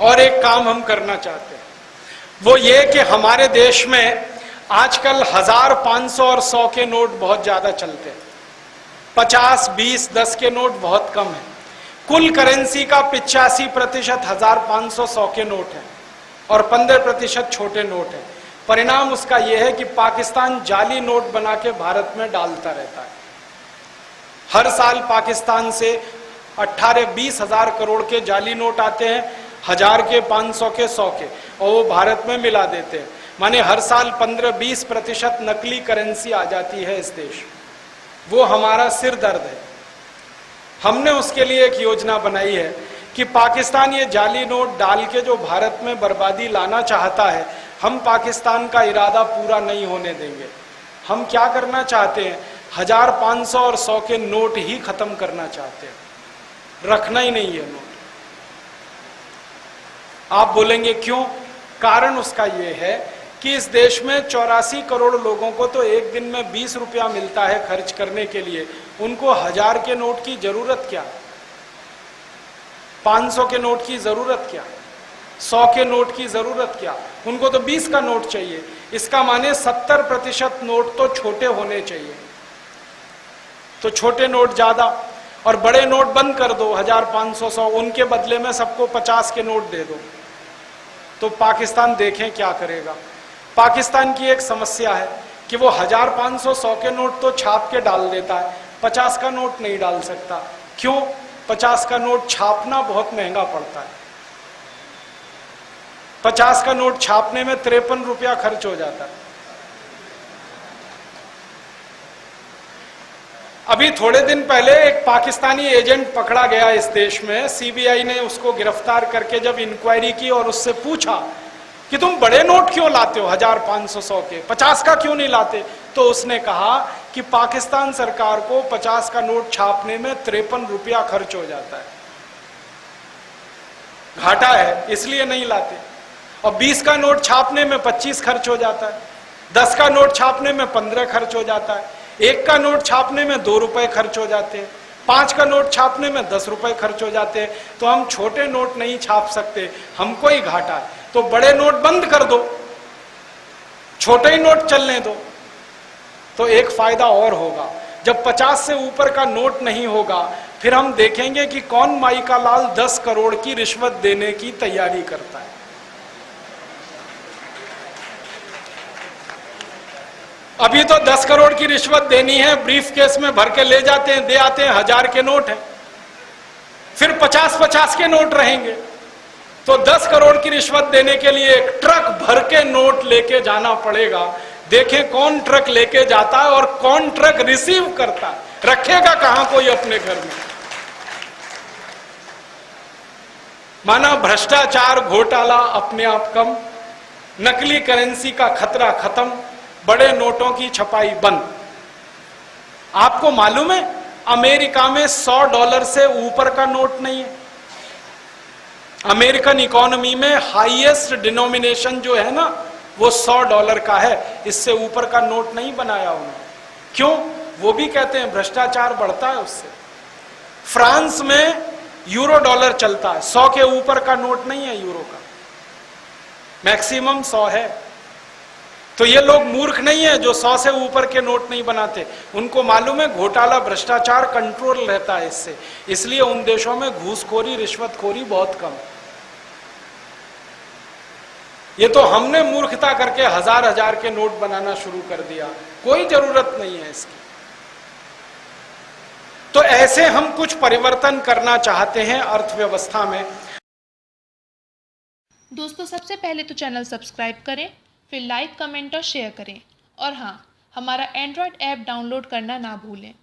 और एक काम हम करना चाहते हैं, वो ये कि हमारे देश में आजकल 1000, 500 और 100 के नोट बहुत ज्यादा चलते हैं। 50, 20, 10 के नोट बहुत कम है। कुल करेंसी का 85% 1000, 500, 100 के नोट है और 15% छोटे नोट है। परिणाम उसका यह है कि पाकिस्तान जाली नोट बना के भारत में डालता रहता है। हर साल पाकिस्तान से 18-20 हजार करोड़ के जाली नोट आते हैं, 1000 के, 500 के, 100 के, और वो भारत में मिला देते हैं। माने हर साल 15-20% नकली करेंसी आ जाती है इस देश। वो हमारा सिर दर्द है। हमने उसके लिए एक योजना बनाई है कि पाकिस्तान ये जाली नोट डाल के जो भारत में बर्बादी लाना चाहता है, हम पाकिस्तान का इरादा पूरा नहीं होने देंगे। हम क्या करना चाहते हैं, 1000, 500 और 100 के नोट ही खत्म करना चाहते हैं, रखना ही नहीं है नोट। आप बोलेंगे क्यों? कारण उसका यह है कि इस देश में 84 करोड़ लोगों को तो एक दिन में 20 रुपया मिलता है खर्च करने के लिए। उनको 1000 के नोट की जरूरत क्या, 500 के नोट की जरूरत क्या, 100 के नोट की जरूरत क्या? उनको तो 20 का नोट चाहिए। इसका माने 70% नोट तो छोटे होने चाहिए। तो छोटे नोट ज्यादा और बड़े नोट बंद कर दो, 1000, 500, 100, उनके बदले में सबको 50 के नोट दे दो। तो पाकिस्तान देखें क्या करेगा। पाकिस्तान की एक समस्या है कि वो 1000, 500, 100 के नोट तो छाप के डाल देता है, 50 का नोट नहीं डाल सकता। क्यों? 50 का नोट छापना बहुत महंगा पड़ता है। 50 का नोट छापने में 53 रुपया खर्च हो जाता है। अभी थोड़े दिन पहले एक पाकिस्तानी एजेंट पकड़ा गया इस देश में। सीबीआई ने उसको गिरफ्तार करके जब इंक्वायरी की और उससे पूछा कि तुम बड़े नोट क्यों लाते हो, 1000, 500, 100 के, 50 का क्यों नहीं लाते, तो उसने कहा कि पाकिस्तान सरकार को 50 का नोट छापने में 53 रुपया खर्च हो जाता है, घाटा है, इसलिए नहीं लाते। और 20 का नोट छापने में 25 खर्च हो जाता है, 10 का नोट छापने में 15 खर्च हो जाता है, 1 का नोट छापने में 2 रुपए खर्च हो जाते हैं, 5 का नोट छापने में 10 रुपए खर्च हो जाते हैं। तो हम छोटे नोट नहीं छाप सकते, हमको ही घाटा है। तो बड़े नोट बंद कर दो, छोटे ही नोट चलने दो। तो एक फायदा और होगा, जब 50 से ऊपर का नोट नहीं होगा, फिर हम देखेंगे कि कौन माई का लाल 10 करोड़ की रिश्वत देने की तैयारी करता है। अभी तो 10 करोड़ की रिश्वत देनी है, ब्रीफ केस में भर के ले जाते हैं, दे आते हैं, 1000 के नोट है। फिर 50-50 के नोट रहेंगे। तो 10 करोड़ की रिश्वत देने के लिए एक ट्रक भर के नोट लेके जाना पड़ेगा। देखें कौन ट्रक लेके जाता है और कौन ट्रक रिसीव करता है। रखेगा कहां कोई अपने घर में। माना भ्रष्टाचार, घोटाला अपने आप कम, नकली करेंसी का खतरा खत्म, बड़े नोटों की छपाई बंद। आपको मालूम है अमेरिका में $100 से ऊपर का नोट नहीं है। अमेरिकन इकोनॉमी में हाईएस्ट डिनोमिनेशन जो है ना, वो $100 का है। इससे ऊपर का नोट नहीं बनाया उन्होंने। क्यों? वो भी कहते हैं भ्रष्टाचार बढ़ता है उससे। फ्रांस में यूरो डॉलर चलता है, 100 के ऊपर का नोट नहीं है यूरो का, मैक्सिमम 100 है। तो ये लोग मूर्ख नहीं है जो 100 से ऊपर के नोट नहीं बनाते। उनको मालूम है घोटाला, भ्रष्टाचार कंट्रोल रहता है इससे, इसलिए उन देशों में घूसखोरी, रिश्वतखोरी बहुत कम। ये तो हमने मूर्खता करके 1000-1000 के नोट बनाना शुरू कर दिया, कोई जरूरत नहीं है इसकी। तो ऐसे हम कुछ परिवर्तन करना चाहते हैं अर्थव्यवस्था में। दोस्तों, सबसे पहले तो चैनल सब्सक्राइब करें, फिर लाइक, कमेंट और शेयर करें। और हाँ, हमारा एंड्रॉयड ऐप डाउनलोड करना ना भूलें।